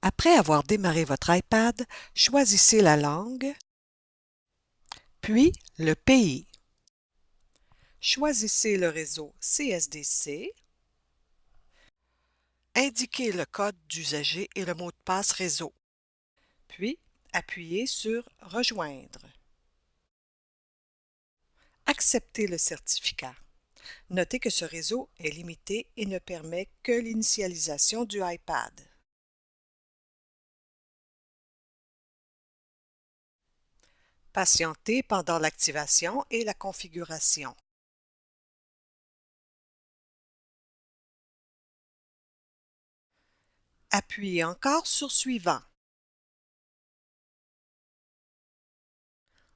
Après avoir démarré votre iPad, choisissez la langue, puis le pays. Choisissez le réseau CSDC. Indiquez le code d'usager et le mot de passe réseau. Puis, appuyez sur « Rejoindre ». Acceptez le certificat. Notez que ce réseau est limité et ne permet que l'initialisation du iPad. Patientez pendant l'activation et la configuration. Appuyez encore sur « Suivant ».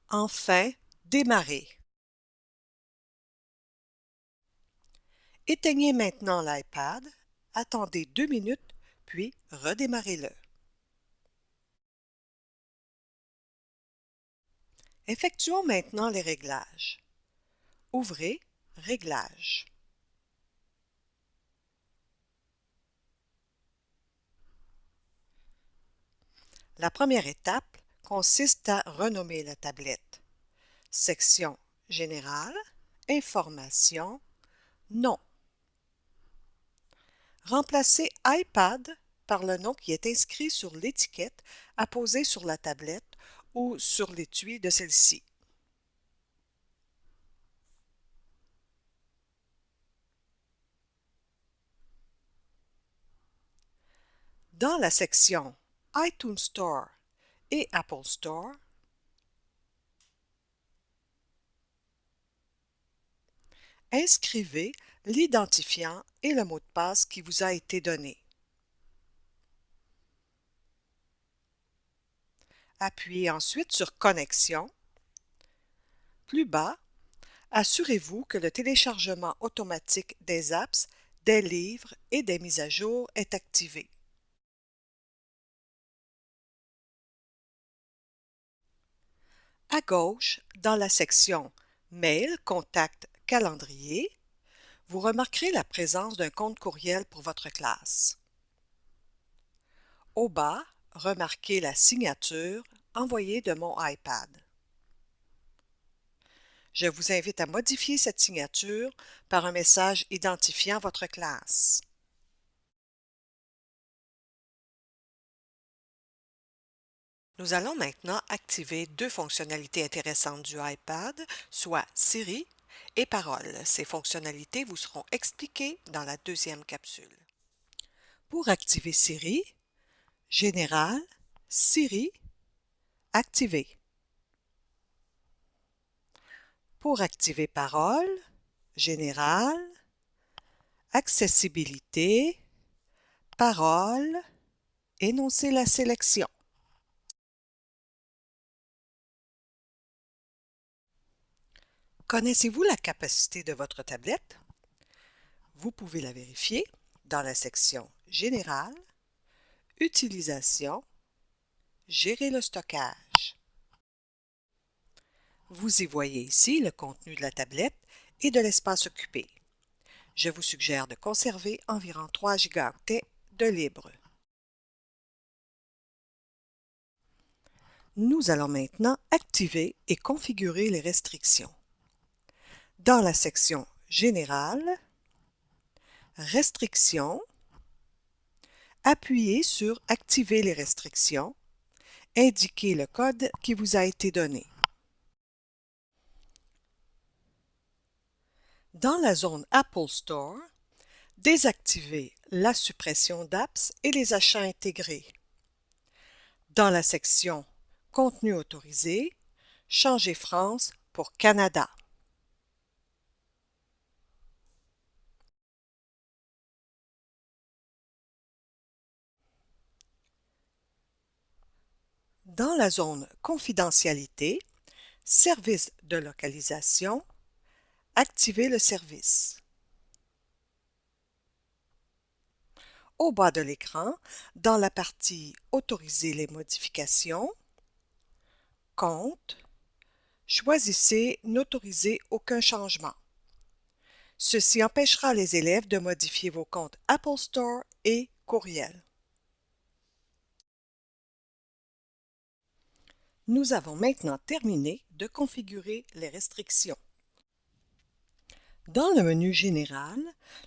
Enfin, démarrez. Éteignez maintenant l'iPad, attendez 2 minutes, puis redémarrez-le. Effectuons maintenant les réglages. Ouvrez Réglages. La première étape consiste à renommer la tablette. Section Générale, Information, Nom. Remplacez iPad par le nom qui est inscrit sur l'étiquette apposée sur la tablette ou sur l'étui de celle-ci. Dans la section iTunes Store et Apple Store, inscrivez l'identifiant et le mot de passe qui vous a été donné. Appuyez ensuite sur Connexion. Plus bas, assurez-vous que le téléchargement automatique des apps, des livres et des mises à jour est activé. À gauche, dans la section Mail, Contacts, Calendrier, vous remarquerez la présence d'un compte courriel pour votre classe. Au bas, remarquez la signature envoyée de mon iPad. Je vous invite à modifier cette signature par un message identifiant votre classe. Nous allons maintenant activer deux fonctionnalités intéressantes du iPad, soit Siri et Paroles. Ces fonctionnalités vous seront expliquées dans la deuxième capsule. Pour activer Siri, Général, Siri, activer. Pour activer Paroles, Général, Accessibilité, Paroles, énoncer la sélection. Connaissez-vous la capacité de votre tablette? Vous pouvez la vérifier dans la section Général, Utilisation, Gérer le stockage. Vous y voyez ici le contenu de la tablette et de l'espace occupé. Je vous suggère de conserver environ 3 Go de libre. Nous allons maintenant activer et configurer les restrictions. Dans la section Générale, Restrictions, appuyez sur Activer les restrictions. Indiquez le code qui vous a été donné. Dans la zone Apple Store, désactivez la suppression d'apps et les achats intégrés. Dans la section Contenu autorisé, changez France pour Canada. Dans la zone Confidentialité, Service de localisation, activez le service. Au bas de l'écran, dans la partie Autoriser les modifications, Compte, choisissez N'autoriser aucun changement. Ceci empêchera les élèves de modifier vos comptes Apple Store et courriel. Nous avons maintenant terminé de configurer les restrictions. Dans le menu général,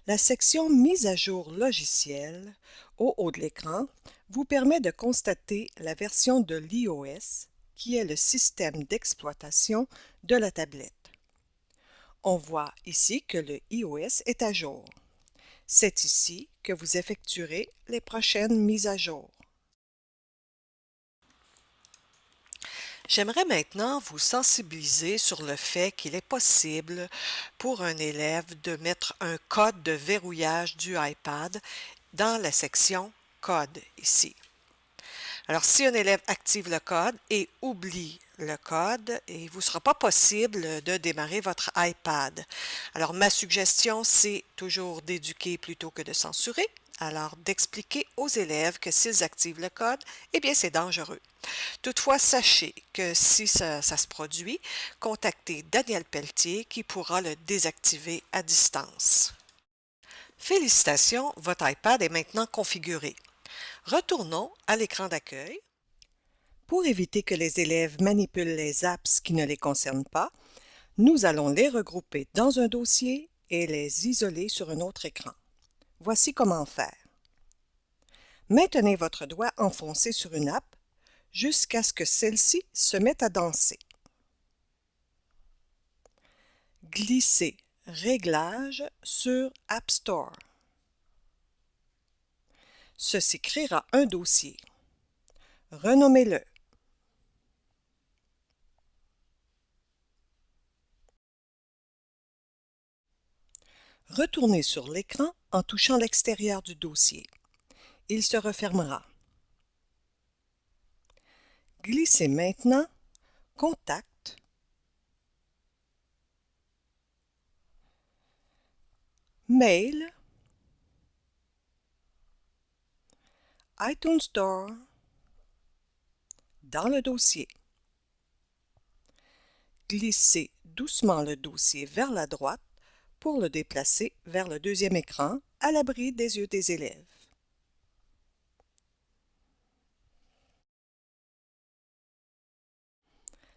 la section Mise à jour logiciel au haut de l'écran vous permet de constater la version de l'iOS qui est le système d'exploitation de la tablette. On voit ici que le iOS est à jour. C'est ici que vous effectuerez les prochaines mises à jour. J'aimerais maintenant vous sensibiliser sur le fait qu'il est possible pour un élève de mettre un code de verrouillage du iPad dans la section Code ici. Alors, si un élève active le code et oublie le code, il ne vous sera pas possible de démarrer votre iPad. Alors, ma suggestion, c'est toujours d'éduquer plutôt que de censurer. Alors, d'expliquer aux élèves que s'ils activent le code, eh bien, c'est dangereux. Toutefois, sachez que si ça se produit, contactez Daniel Pelletier qui pourra le désactiver à distance. Félicitations, votre iPad est maintenant configuré. Retournons à l'écran d'accueil. Pour éviter que les élèves manipulent les apps qui ne les concernent pas, nous allons les regrouper dans un dossier et les isoler sur un autre écran. Voici comment faire. Maintenez votre doigt enfoncé sur une app jusqu'à ce que celle-ci se mette à danser. Glissez Réglages sur App Store. Ceci créera un dossier. Renommez-le. Retournez sur l'écran en touchant l'extérieur du dossier. Il se refermera. Glissez maintenant Contact, Mail, iTunes Store dans le dossier. Glissez doucement le dossier vers la droite pour le déplacer vers le deuxième écran à l'abri des yeux des élèves.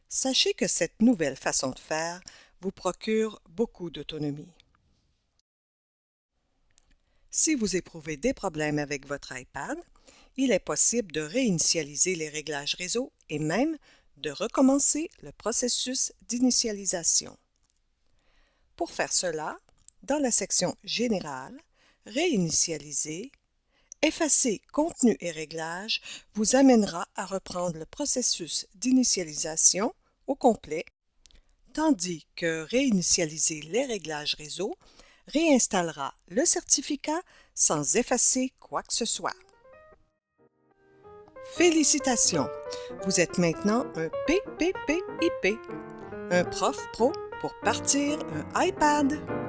Sachez que cette nouvelle façon de faire vous procure beaucoup d'autonomie. Si vous éprouvez des problèmes avec votre iPad, il est possible de réinitialiser les réglages réseau et même de recommencer le processus d'initialisation. Pour faire cela, dans la section Générale, Réinitialiser, Effacer contenu et réglages vous amènera à reprendre le processus d'initialisation au complet, tandis que Réinitialiser les réglages réseau réinstallera le certificat sans effacer quoi que ce soit. Félicitations! Vous êtes maintenant un PPPIP, un prof pro pour partir un iPad.